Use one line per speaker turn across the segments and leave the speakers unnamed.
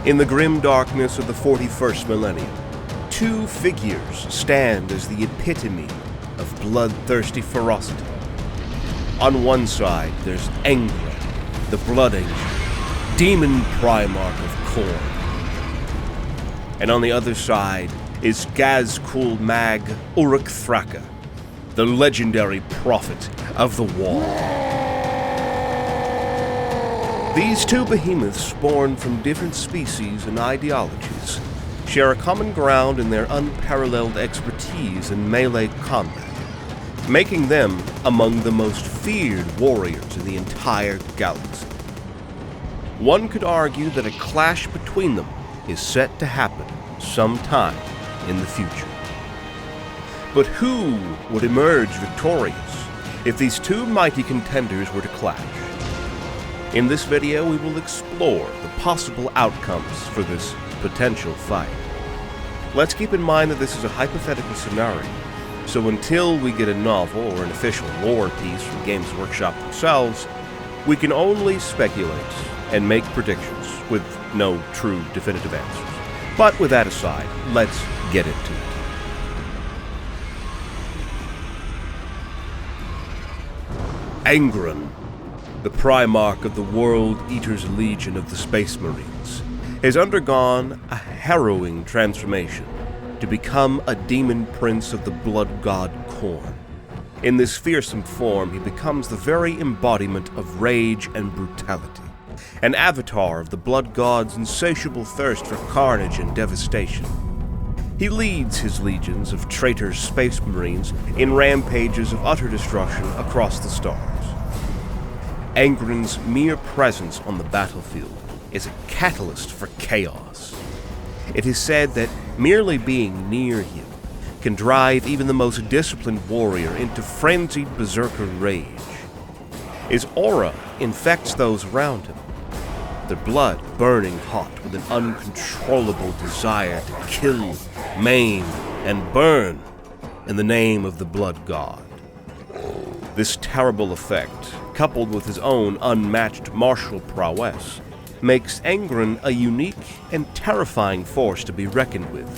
In the grim darkness of the 41st millennium, two figures stand as the epitome of bloodthirsty ferocity. On one side, there's Angron, the Blood Angel, demon primarch of Khorne. And on the other side is Ghazghkull Thraka, the legendary prophet of the WAAAGH. These two behemoths, born from different species and ideologies, share a common ground in their unparalleled expertise in melee combat, making them among the most feared warriors in the entire galaxy. One could argue that a clash between them is set to happen sometime in the future. But who would emerge victorious if these two mighty contenders were to clash? In this video, we will explore the possible outcomes for this potential fight. Let's keep in mind that this is a hypothetical scenario, so until we get a novel or an official lore piece from Gamesworkshop themselves, we can only speculate and make predictions with no true definitive answers. But with that aside, let's get into it. Angron, the Primarch of the World Eater's Legion of the Space Marines, has undergone a harrowing transformation to become a demon prince of the blood god Khorne. In this fearsome form, he becomes the very embodiment of rage and brutality, an avatar of the blood god's insatiable thirst for carnage and devastation. He leads his legions of traitor space marines in rampages of utter destruction across the stars. Angron's mere presence on the battlefield is a catalyst for chaos. It is said that merely being near him can drive even the most disciplined warrior into frenzied berserker rage. His aura infects those around him, their blood burning hot with an uncontrollable desire to kill, maim, and burn in the name of the blood god. This terrible effect, coupled with his own unmatched martial prowess, makes Angron a unique and terrifying force to be reckoned with,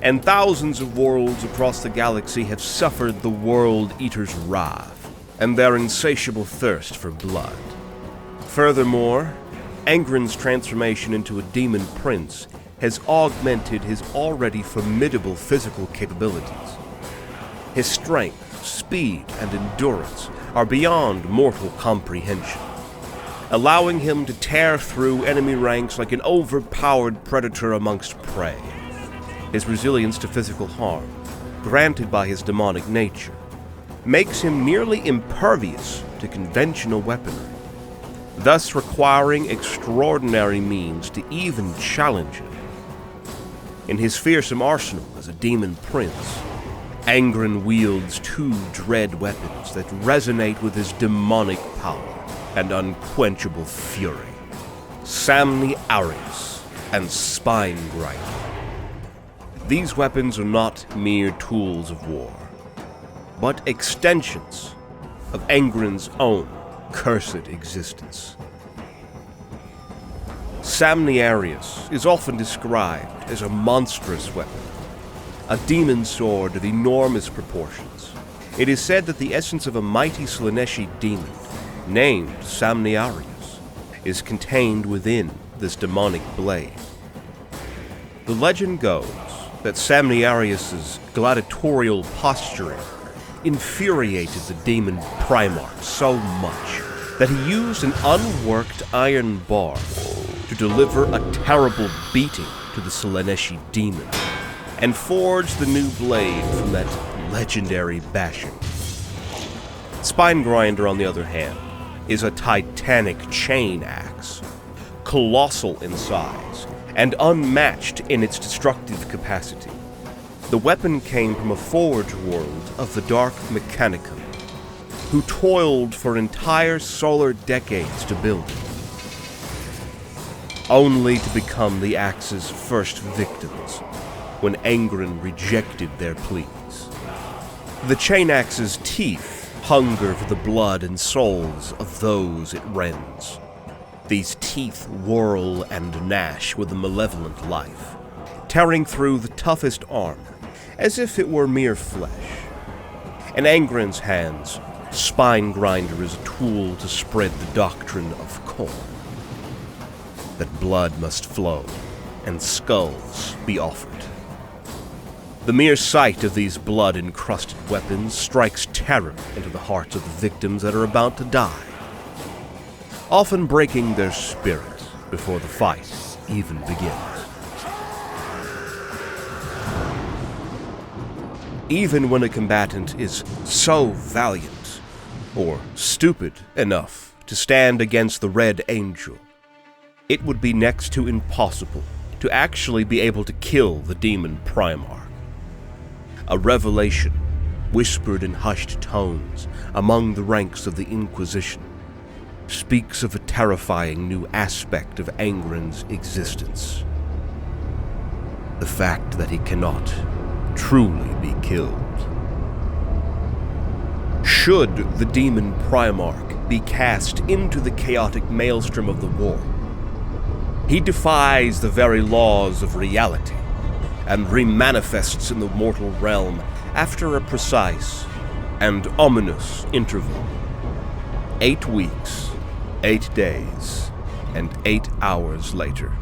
and thousands of worlds across the galaxy have suffered the World Eater's wrath and their insatiable thirst for blood. Furthermore, Angron's transformation into a demon prince has augmented his already formidable physical capabilities. His strength, speed, and endurance are beyond mortal comprehension, allowing him to tear through enemy ranks like an overpowered predator amongst prey. His resilience to physical harm, granted by his demonic nature, makes him nearly impervious to conventional weaponry, thus requiring extraordinary means to even challenge him. In his fearsome arsenal as a demon prince, Angron wields two dread weapons that resonate with his demonic power and unquenchable fury: Samni Arius and Spine Grinder. These weapons are not mere tools of war, but extensions of Angron's own cursed existence. Samni Arius is often described as a monstrous weapon, a demon sword of enormous proportions. It is said that the essence of a mighty Slaaneshi demon, named Samni Arius, is contained within this demonic blade. The legend goes that Samni Arius's gladiatorial posturing infuriated the demon Primarch so much that he used an unworked iron bar to deliver a terrible beating to the Slaaneshi demon and forge the new blade from that legendary bashing. Spine Grinder, on the other hand, is a titanic chain axe, colossal in size and unmatched in its destructive capacity. The weapon came from a forge world of the Dark Mechanicum, who toiled for entire solar decades to build it, only to become the axe's first victims when Angron rejected their pleas. The chain axe's teeth hunger for the blood and souls of those it rends. These teeth whirl and gnash with a malevolent life, tearing through the toughest armor as if it were mere flesh. In Angron's hands, Spine Grinder is a tool to spread the doctrine of Khorne, that blood must flow and skulls be offered. The mere sight of these blood-encrusted weapons strikes terror into the hearts of the victims that are about to die, often breaking their spirit before the fight even begins. Even when a combatant is so valiant or stupid enough to stand against the Red Angel, it would be next to impossible to actually be able to kill the demon Primarch. A revelation, whispered in hushed tones among the ranks of the Inquisition, speaks of a terrifying new aspect of Angron's existence. The fact that he cannot truly be killed. Should the demon Primarch be cast into the chaotic maelstrom of the war, he defies the very laws of reality and remanifests in the mortal realm after a precise and ominous interval. 8 weeks, 8 days, and 8 hours later.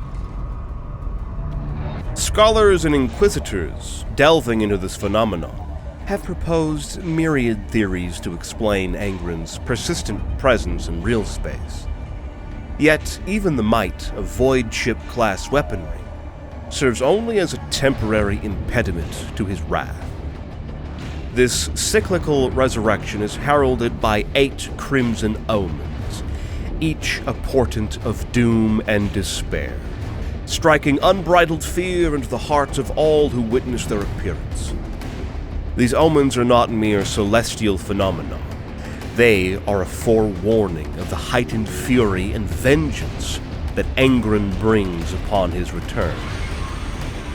Scholars and inquisitors delving into this phenomenon have proposed myriad theories to explain Angron's persistent presence in real space. Yet, even the might of Void Ship-class weaponry serves only as a temporary impediment to his wrath. This cyclical resurrection is heralded by 8 crimson omens, each a portent of doom and despair, striking unbridled fear into the hearts of all who witness their appearance. These omens are not mere celestial phenomena. They are a forewarning of the heightened fury and vengeance that Angron brings upon his return.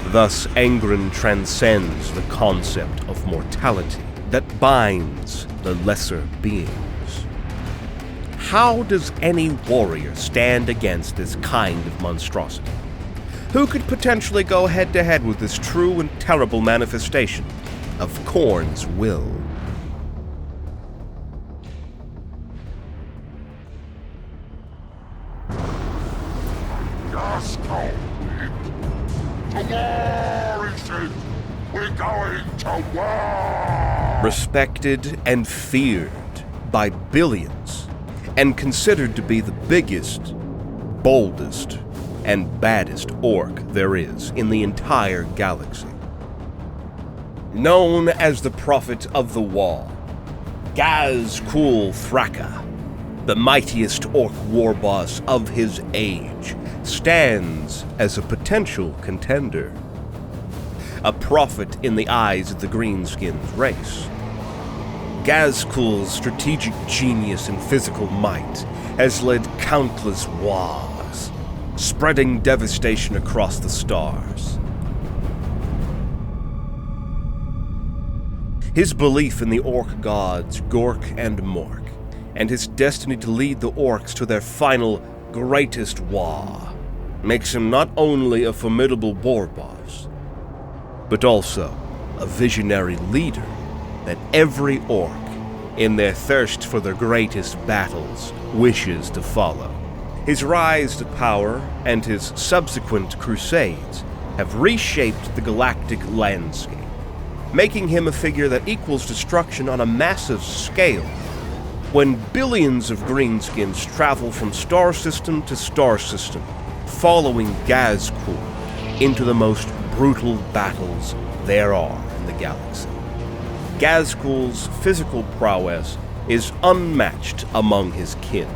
Thus, Angron transcends the concept of mortality that binds the lesser beings. How does any warrior stand against this kind of monstrosity? Who could potentially go head-to-head with this true and terrible manifestation of Khorne's will?
Ghazghkull, to war, Ethan! We're going to war!
Respected and feared by billions, and considered to be the biggest, boldest, and baddest orc there is in the entire galaxy. Known as the Prophet of the Wall, Ghazghkull Thraka, the mightiest orc war boss of his age, stands as a potential contender. A prophet in the eyes of the Greenskins race. Ghazghkull's strategic genius and physical might has led countless WAAAGHs, spreading devastation across the stars. His belief in the orc gods Gork and Mork, and his destiny to lead the orcs to their final, greatest WAAAGH, makes him not only a formidable war boss, but also a visionary leader that every orc, in their thirst for their greatest battles, wishes to follow. His rise to power and his subsequent crusades have reshaped the galactic landscape, making him a figure that equals destruction on a massive scale. When billions of greenskins travel from star system to star system, following Ghazghkull into the most brutal battles there are in the galaxy. Ghazghkull's physical prowess is unmatched among his kin.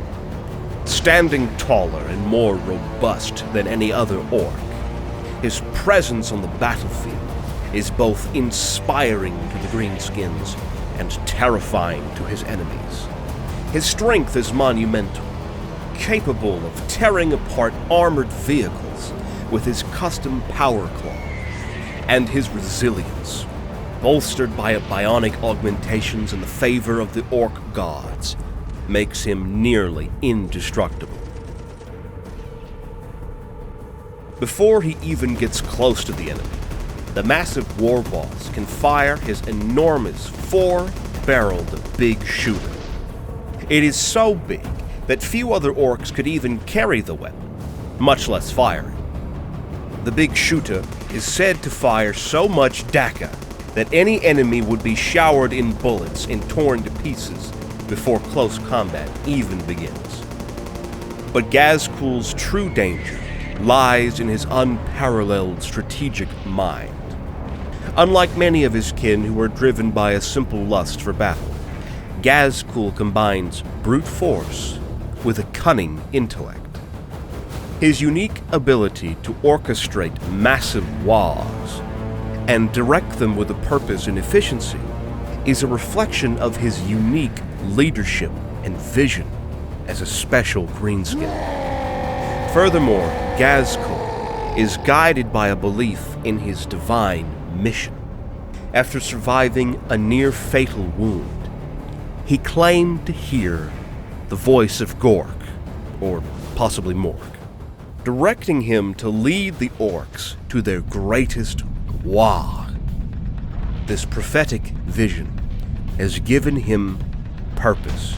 Standing taller and more robust than any other orc, his presence on the battlefield is both inspiring to the greenskins and terrifying to his enemies. His strength is monumental, capable of tearing apart armored vehicles with his custom power claw, and his resilience, bolstered by bionic augmentations in the favor of the orc gods, makes him nearly indestructible. Before he even gets close to the enemy, the massive war boss can fire his enormous 4-barreled big shooter. It is so big that few other orcs could even carry the weapon, much less fire it. The big shooter is said to fire so much dakka that any enemy would be showered in bullets and torn to pieces before close combat even begins. But Ghazghkull's true danger lies in his unparalleled strategic mind. Unlike many of his kin who are driven by a simple lust for battle, Ghazghkull combines brute force with a cunning intellect. His unique ability to orchestrate massive WAAAGHs and direct them with a purpose and efficiency is a reflection of his unique leadership and vision as a special greenskin. Furthermore, Ghazghkull is guided by a belief in his divine mission. After surviving a near-fatal wound, he claimed to hear the voice of Gork, or possibly Mork, directing him to lead the orcs to their greatest WAAAGH. This prophetic vision has given him purpose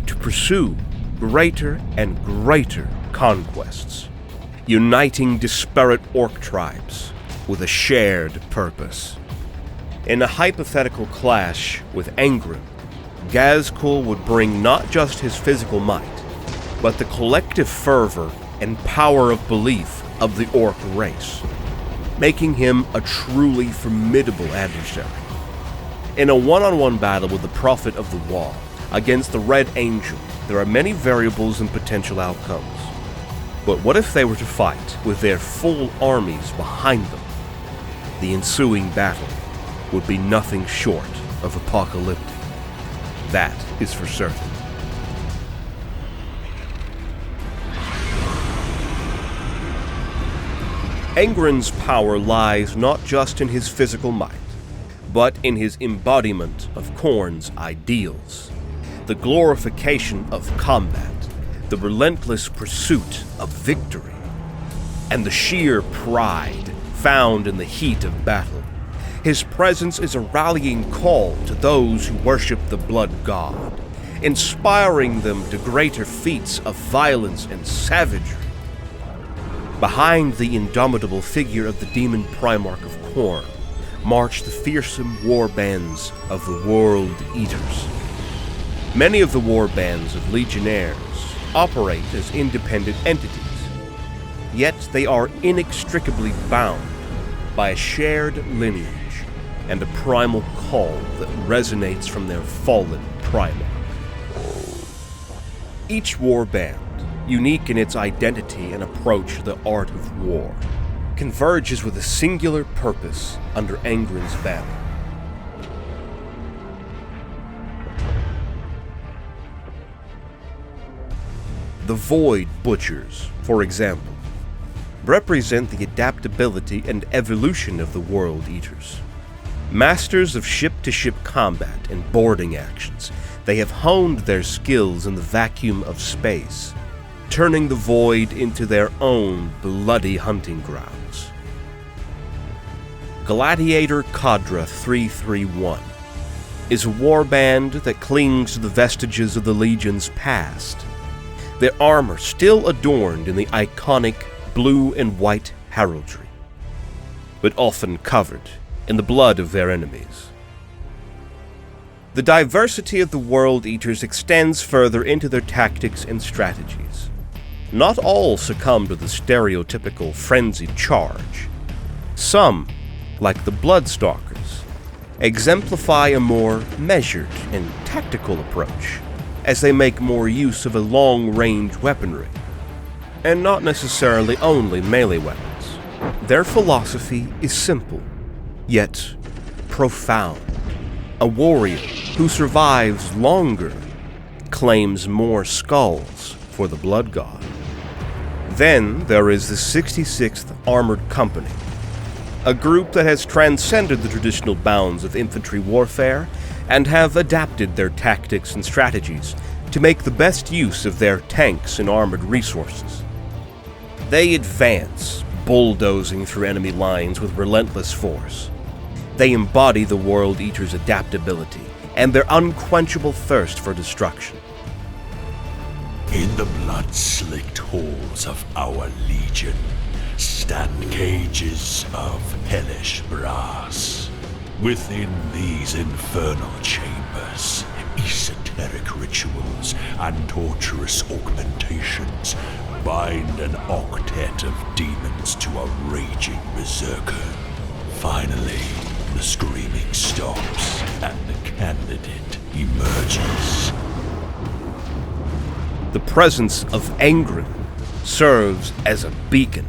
to pursue greater and greater conquests, uniting disparate orc tribes with a shared purpose. In a hypothetical clash with Angron, Ghazghkull would bring not just his physical might, but the collective fervor and power of belief of the orc race, making him a truly formidable adversary. In a one-on-one battle with the Prophet of the Wall against the Red Angel, there are many variables and potential outcomes. But what if they were to fight with their full armies behind them? The ensuing battle would be nothing short of apocalyptic. That is for certain. Angron's power lies not just in his physical might, but in his embodiment of Khorne's ideals, the glorification of combat, the relentless pursuit of victory, and the sheer pride found in the heat of battle. His presence is a rallying call to those who worship the blood god, inspiring them to greater feats of violence and savagery. Behind the indomitable figure of the demon Primarch of Khorne march the fearsome war bands of the World Eaters. Many of the war bands of legionnaires operate as independent entities, yet they are inextricably bound by a shared lineage and a primal call that resonates from their fallen Primarch. Each war band, unique in its identity and approach to the art of war, converges with a singular purpose under Angron's banner. The Void Butchers, for example, represent the adaptability and evolution of the World Eaters. Masters of ship-to-ship combat and boarding actions, they have honed their skills in the vacuum of space, turning the Void into their own bloody hunting grounds. Gladiator Cadre 331 is a warband that clings to the vestiges of the Legion's past, their armor still adorned in the iconic blue and white heraldry, but often covered in the blood of their enemies. The diversity of the World Eaters extends further into their tactics and strategies. Not all succumb to the stereotypical frenzied charge. Some, like the Bloodstalkers, exemplify a more measured and tactical approach, as they make more use of a long-range weaponry, and not necessarily only melee weapons. Their philosophy is simple, yet profound. A warrior who survives longer claims more skulls for the Blood God. Then there is the 66th Armored Company, a group that has transcended the traditional bounds of infantry warfare and have adapted their tactics and strategies to make the best use of their tanks and armored resources. They advance bulldozing through enemy lines with relentless force. They embody the World Eater's adaptability and their unquenchable thirst for destruction.
In the blood-slicked halls of our legion stand cages of hellish brass. Within these infernal chambers, esoteric rituals and torturous augmentations bind an octet of demons to a raging berserker. Finally, the screaming stops and the candidate emerges.
The presence of Angron serves as a beacon,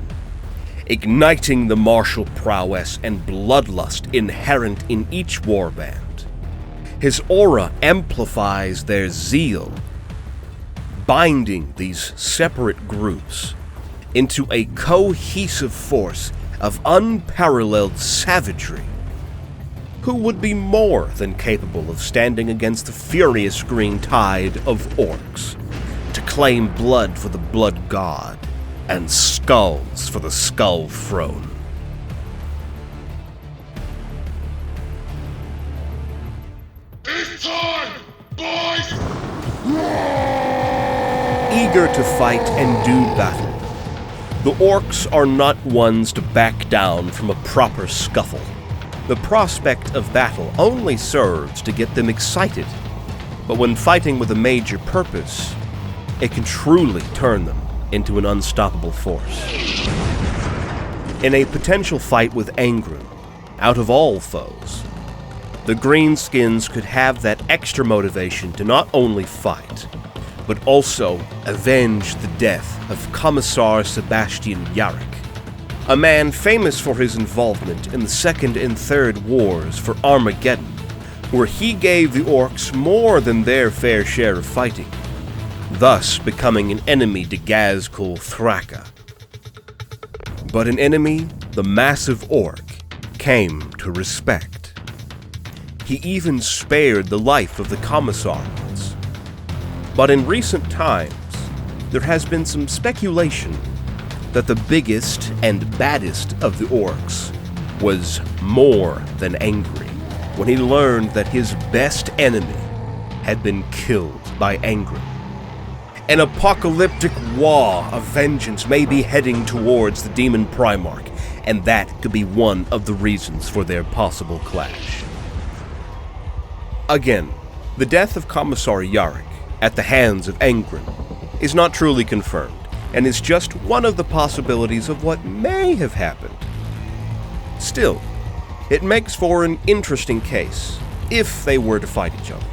igniting the martial prowess and bloodlust inherent in each warband. His aura amplifies their zeal, binding these separate groups into a cohesive force of unparalleled savagery. Who would be more than capable of standing against the furious green tide of orcs, to claim blood for the blood god and skulls for the skull throne?
It's time, boys!
Eager to fight and do battle, the orcs are not ones to back down from a proper scuffle. The prospect of battle only serves to get them excited, but when fighting with a major purpose, it can truly turn them into an unstoppable force. In a potential fight with Angron, out of all foes, the Greenskins could have that extra motivation to not only fight, but also avenge the death of Commissar Sebastian Yarrick, a man famous for his involvement in the Second and Third Wars for Armageddon, where he gave the orcs more than their fair share of fighting, thus becoming an enemy to Ghazghkull Thraka. But an enemy the massive orc came to respect. He even spared the life of the Commissar once. But in recent times, there has been some speculation that the biggest and baddest of the orcs was more than angry when he learned that his best enemy had been killed by Angron. An apocalyptic WAAAGH of vengeance may be heading towards the Demon Primarch, and that could be one of the reasons for their possible clash. Again, the death of Commissar Yarrick at the hands of Angron is not truly confirmed, and is just one of the possibilities of what may have happened. Still, it makes for an interesting case, if they were to fight each other.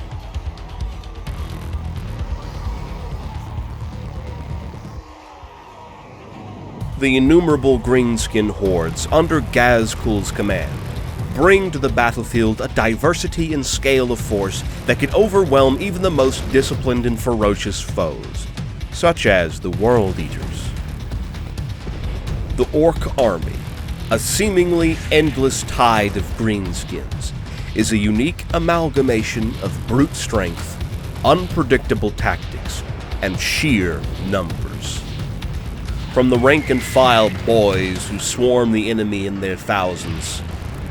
The innumerable greenskin hordes under Ghazghkull's command bring to the battlefield a diversity and scale of force that can overwhelm even the most disciplined and ferocious foes, such as the World Eaters. The Ork army, a seemingly endless tide of greenskins, is a unique amalgamation of brute strength, unpredictable tactics, and sheer numbers. From the rank-and-file boys who swarm the enemy in their thousands,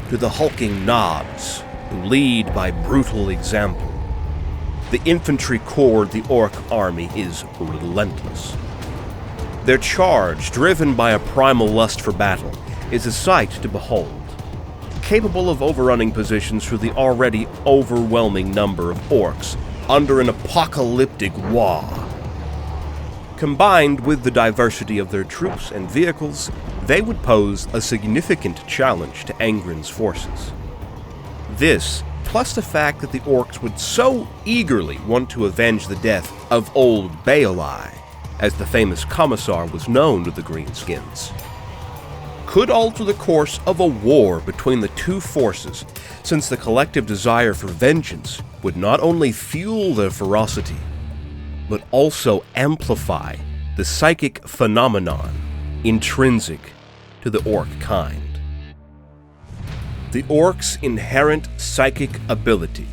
to the hulking knobs who lead by brutal example, the infantry corps of the Ork army is relentless. Their charge, driven by a primal lust for battle, is a sight to behold, capable of overrunning positions through the already overwhelming number of orcs under an apocalyptic WAAAGH. Combined with the diversity of their troops and vehicles, they would pose a significant challenge to Angron's forces. This, plus the fact that the orcs would so eagerly want to avenge the death of old WAAAGH, as the famous Commissar was known to the Greenskins, could alter the course of a war between the two forces, since the collective desire for vengeance would not only fuel their ferocity, but also amplify the psychic phenomenon intrinsic to the orc kind. The orcs' inherent psychic ability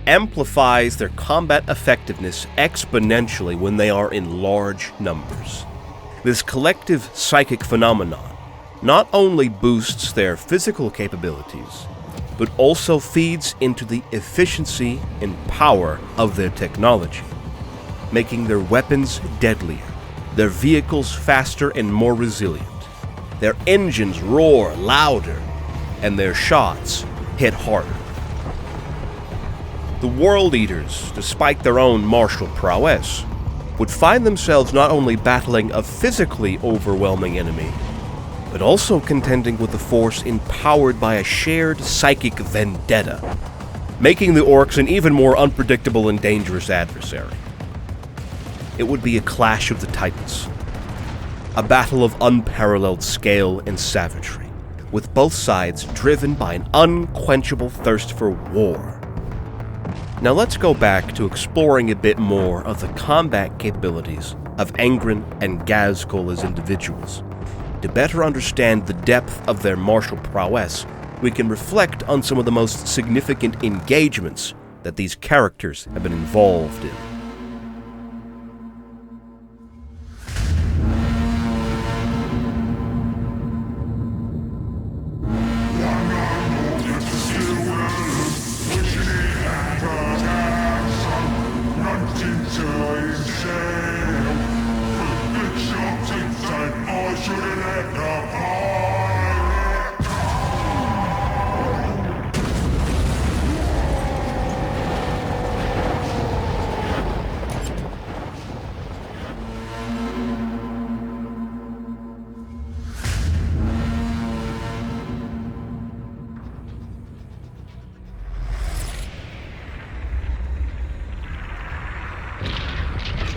amplifies their combat effectiveness exponentially when they are in large numbers. This collective psychic phenomenon not only boosts their physical capabilities, but also feeds into the efficiency and power of their technology, making their weapons deadlier, their vehicles faster and more resilient, their engines roar louder, and their shots hit harder. The World Eaters, despite their own martial prowess, would find themselves not only battling a physically overwhelming enemy, but also contending with a force empowered by a shared psychic vendetta, making the Orks an even more unpredictable and dangerous adversary. It would be a clash of the titans, a battle of unparalleled scale and savagery, with both sides driven by an unquenchable thirst for war. Now let's go back to exploring a bit more of the combat capabilities of Angron and Ghazghkull as individuals. To better understand the depth of their martial prowess, we can reflect on some of the most significant engagements that these characters have been involved in.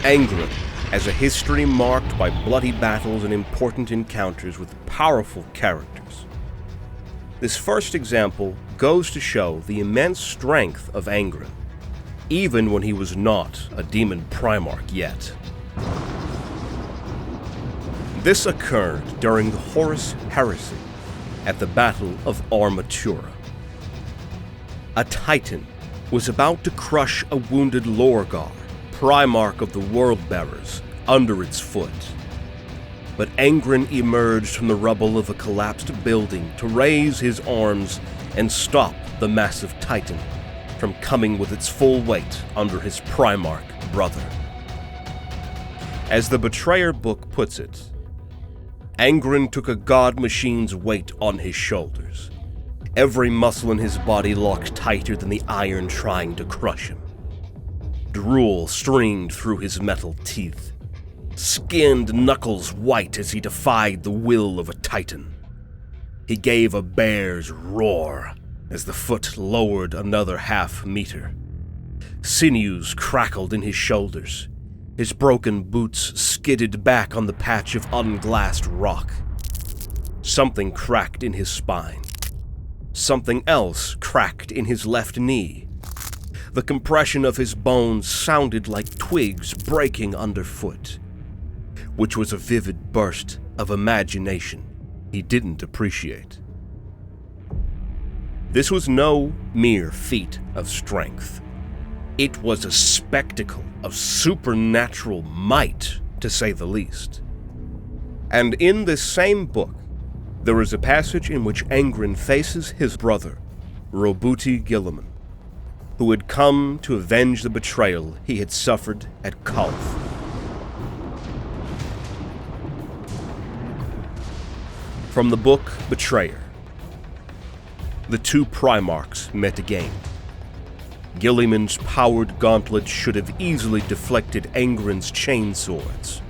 Angron has a history marked by bloody battles and important encounters with powerful characters. This first example goes to show the immense strength of Angron, even when he was not a demon Primarch yet. This occurred during the Horus Heresy at the Battle of Armatura. A Titan was about to crush a wounded Lorgar, Primarch of the World-Bearers, under its foot. But Angron emerged from the rubble of a collapsed building to raise his arms and stop the massive Titan from coming with its full weight under his Primarch brother. As the Betrayer book puts it, Angron took a god machine's weight on his shoulders, every muscle in his body locked tighter than the iron trying to crush him. Drool streamed through his metal teeth, skinned knuckles white as he defied the will of a titan. He gave a bear's roar as the foot lowered another half-meter. Sinews crackled in his shoulders. His broken boots skidded back on the patch of unglassed rock. Something cracked in his spine. Something else cracked in his left knee. The compression of his bones sounded like twigs breaking underfoot, which was a vivid burst of imagination he didn't appreciate. This was no mere feat of strength. It was a spectacle of supernatural might, to say the least. And in this same book, there is a passage in which Angron faces his brother, Robuti Guilliman, who had come to avenge the betrayal he had suffered at Calth. From the book Betrayer, the two Primarchs met again. Guilliman's powered gauntlet should have easily deflected Angron's chainswords,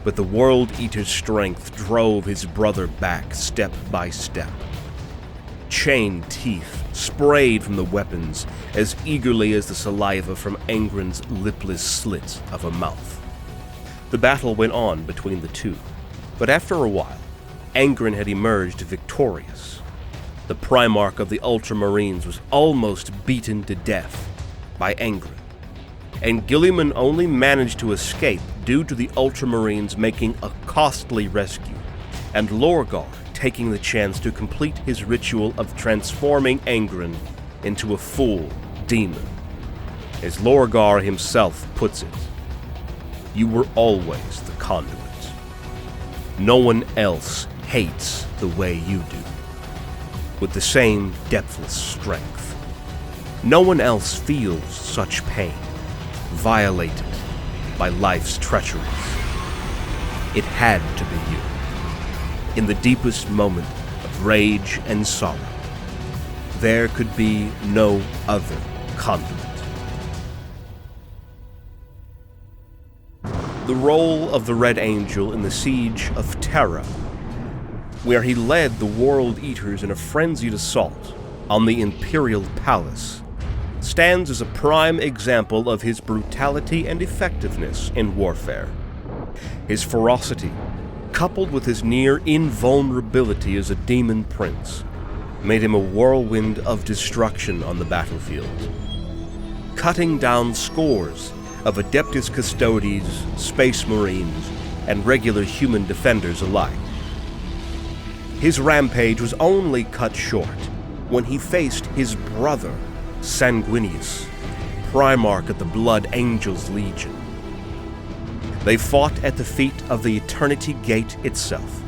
but the World Eater's strength drove his brother back step by step. Chain teeth sprayed from the weapons as eagerly as the saliva from Angron's lipless slit of a mouth. The battle went on between the two, but after a while, Angron had emerged victorious. The Primarch of the Ultramarines was almost beaten to death by Angron, and Guilliman only managed to escape due to the Ultramarines making a costly rescue, and Lorgar taking the chance to complete his ritual of transforming Angron into a full demon. As Lorgar himself puts it, "You were always the conduit. No one else hates the way you do, with the same depthless strength. No one else feels such pain, violated by life's treacheries. It had to be you. In the deepest moment of rage and sorrow, there could be no other conduit. The role of the Red Angel in the Siege of Terra, where he led the World Eaters in a frenzied assault on the Imperial Palace, stands as a prime example of his brutality and effectiveness in warfare. His ferocity, coupled with his near invulnerability as a demon prince, made him a whirlwind of destruction on the battlefield, cutting down scores of Adeptus Custodes, Space Marines, and regular human defenders alike. His rampage was only cut short when he faced his brother, Sanguinius, Primarch of the Blood Angels Legion. They fought at the feet of the Eternity Gate itself.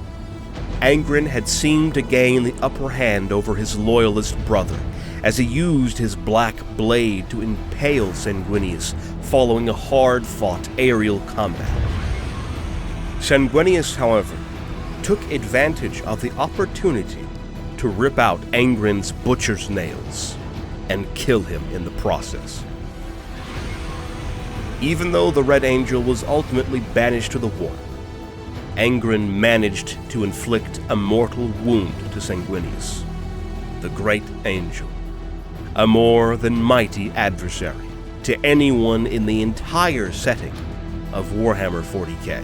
Angron had seemed to gain the upper hand over his loyalist brother as he used his black blade to impale Sanguinius following a hard-fought aerial combat. Sanguinius, however, took advantage of the opportunity to rip out Angron's butcher's nails and kill him in the process. Even though the Red Angel was ultimately banished to the warp, Angron managed to inflict a mortal wound to Sanguinius, the Great Angel, a more than mighty adversary to anyone in the entire setting of Warhammer 40k.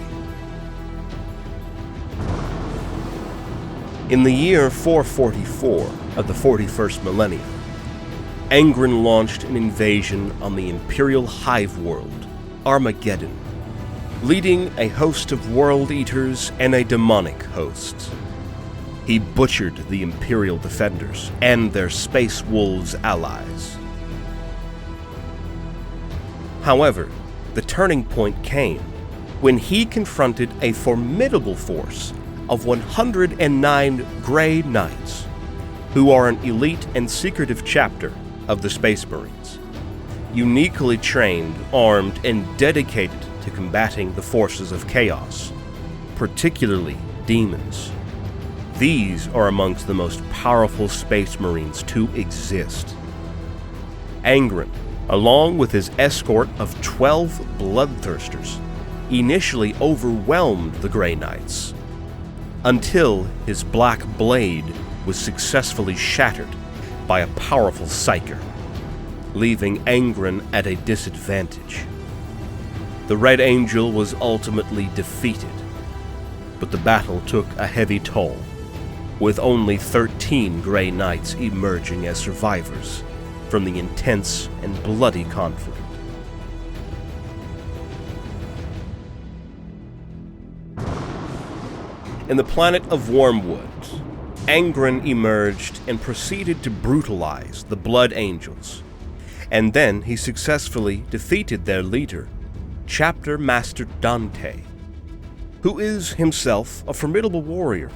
In the year 444 of the 41st millennium, Angron launched an invasion on the Imperial hive world, Armageddon, leading a host of World Eaters and a demonic host. He butchered the Imperial defenders and their Space Wolves allies. However, the turning point came when he confronted a formidable force of 109 Grey Knights, who are an elite and secretive chapter of the Space Marines, uniquely trained, armed, and dedicated to combating the forces of chaos, particularly demons. These are amongst the most powerful Space Marines to exist. Angron, along with his escort of 12 bloodthirsters, initially overwhelmed the Grey Knights, until his black blade was successfully shattered by a powerful psyker, leaving Angron at a disadvantage. The Red Angel was ultimately defeated, but the battle took a heavy toll, with only 13 Grey Knights emerging as survivors from the intense and bloody conflict. In the planet of Wormwood, Angron emerged and proceeded to brutalize the Blood Angels, and then he successfully defeated their leader, Chapter Master Dante, who is himself a formidable warrior,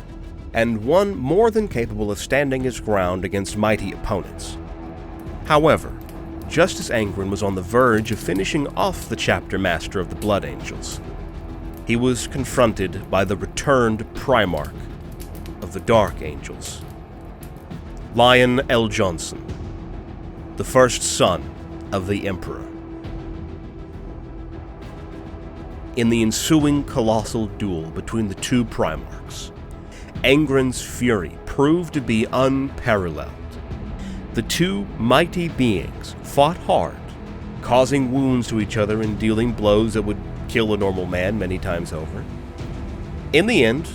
and one more than capable of standing his ground against mighty opponents. However, just as Angron was on the verge of finishing off the Chapter Master of the Blood Angels, he was confronted by the returned Primarch of the Dark Angels, Lion L. Johnson, the first son of the Emperor. In the ensuing colossal duel between the two Primarchs, Angron's fury proved to be unparalleled. The two mighty beings fought hard, causing wounds to each other and dealing blows that would kill a normal man many times over. In the end,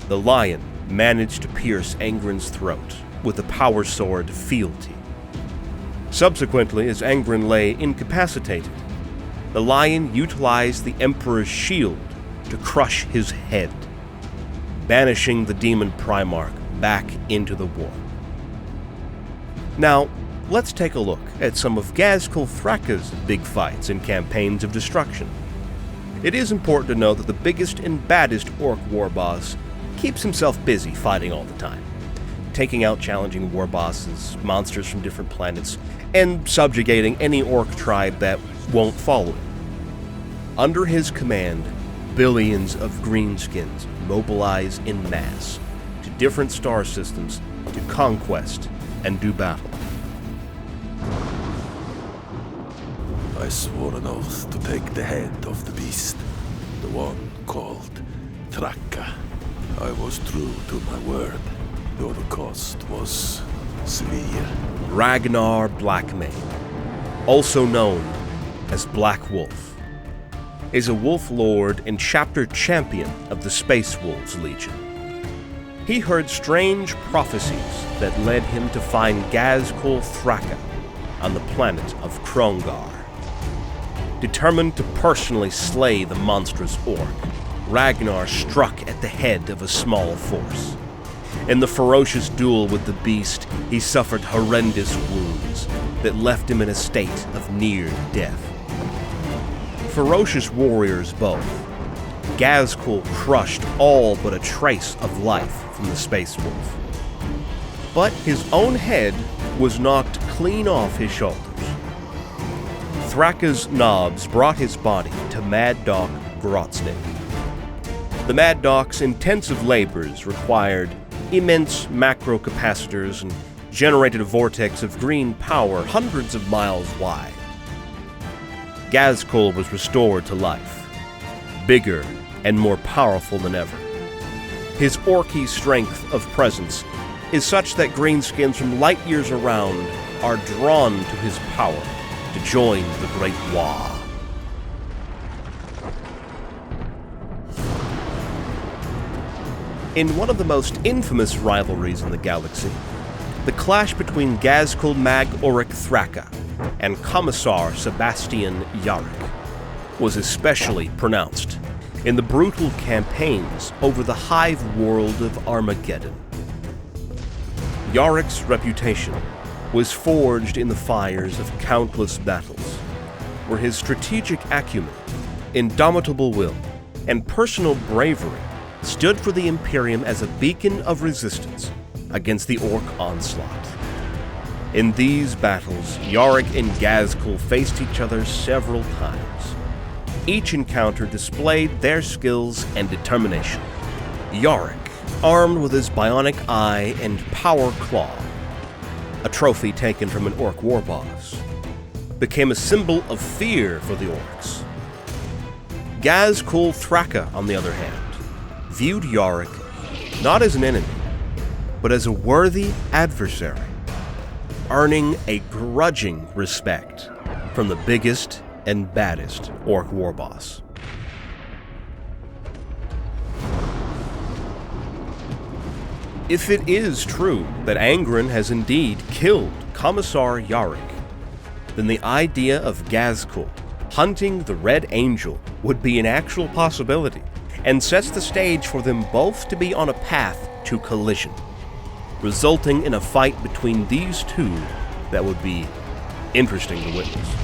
the Lion managed to pierce Angron's throat with the power sword Fealty. Subsequently, as Angron lay incapacitated, the Lion utilized the Emperor's shield to crush his head, banishing the demon Primarch back into the war. Now, let's take a look at some of Ghazghkull Thraka's big fights and campaigns of destruction. It is important to know that the biggest and baddest Ork war boss keeps himself busy fighting all the time, taking out challenging war bosses, monsters from different planets, and subjugating any orc tribe that won't follow him. Under his command, billions of greenskins mobilize en masse to different star systems to conquest and do battle.
I swore an oath to take the head of the beast, the one called Thraka. I was true to my word, though the cost was severe.
Ragnar Blackmane, also known as Black Wolf, is a wolf lord and chapter champion of the Space Wolves Legion. He heard strange prophecies that led him to find Ghazghkull Thraka on the planet of Krongar. Determined to personally slay the monstrous orc, Ragnar struck at the head of a small force. In the ferocious duel with the beast, he suffered horrendous wounds that left him in a state of near death. Ferocious warriors both, Ghazghkull crushed all but a trace of life from the Space Wolf. But his own head was knocked clean off his shoulders. Thraka's knobs brought his body to Mad Doc Grotznik. The Mad Doc's intensive labors required immense macrocapacitors and generated a vortex of green power hundreds of miles wide. Ghazghkull was restored to life, bigger and more powerful than ever. His orky strength of presence is such that greenskins from light years around are drawn to his power to join the Great WAAAGH. In one of the most infamous rivalries in the galaxy, the clash between Ghazghkull Mag URUK Thraka and Commissar Sebastian Yarrick was especially pronounced in the brutal campaigns over the hive world of Armageddon. Yarrick's reputation was forged in the fires of countless battles, where his strategic acumen, indomitable will, and personal bravery stood for the Imperium as a beacon of resistance against the Orc onslaught. In these battles, Yarrick and Ghazghkull faced each other several times. Each encounter displayed their skills and determination. Yarrick, armed with his bionic eye and power claw, a trophy taken from an Orc war boss, became a symbol of fear for the Orcs. Ghazghkull Thraka, on the other hand, viewed Yarrick not as an enemy, but as a worthy adversary, earning a grudging respect from the biggest and baddest Orc war boss. If it is true that Angron has indeed killed Commissar Yarrick, then the idea of Ghazghkull hunting the Red Angel would be an actual possibility, and sets the stage for them both to be on a path to collision, resulting in a fight between these two that would be interesting to witness.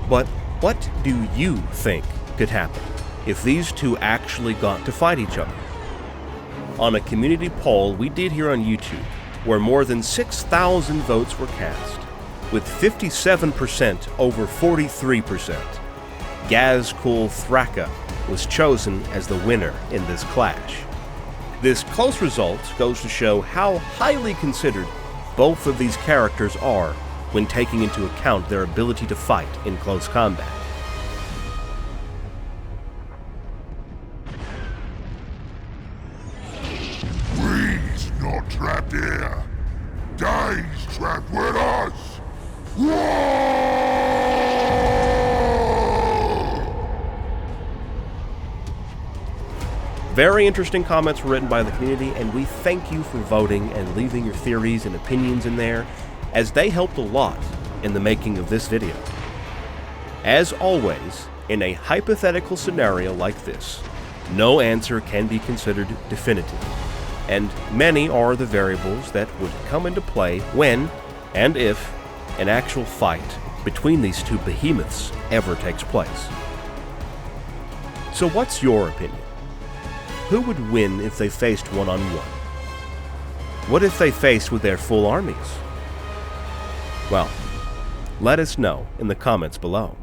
But what do you think could happen if these two actually got to fight each other? On a community poll we did here on YouTube, where more than 6,000 votes were cast, with 57% over 43%, Ghazghkull Thraka was chosen as the winner in this clash. This close result goes to show how highly considered both of these characters are when taking into account their ability to fight in close combat.
We's not trapped here. Day's trapped with us. Whoa!
Very interesting comments were written by the community, and we thank you for voting and leaving your theories and opinions in there, as they helped a lot in the making of this video. As always, in a hypothetical scenario like this, no answer can be considered definitive, and many are the variables that would come into play when, and if, an actual fight between these two behemoths ever takes place. So what's your opinion? who would win if they faced one-on-one? What if they faced with their full armies? Well, let us know in the comments below.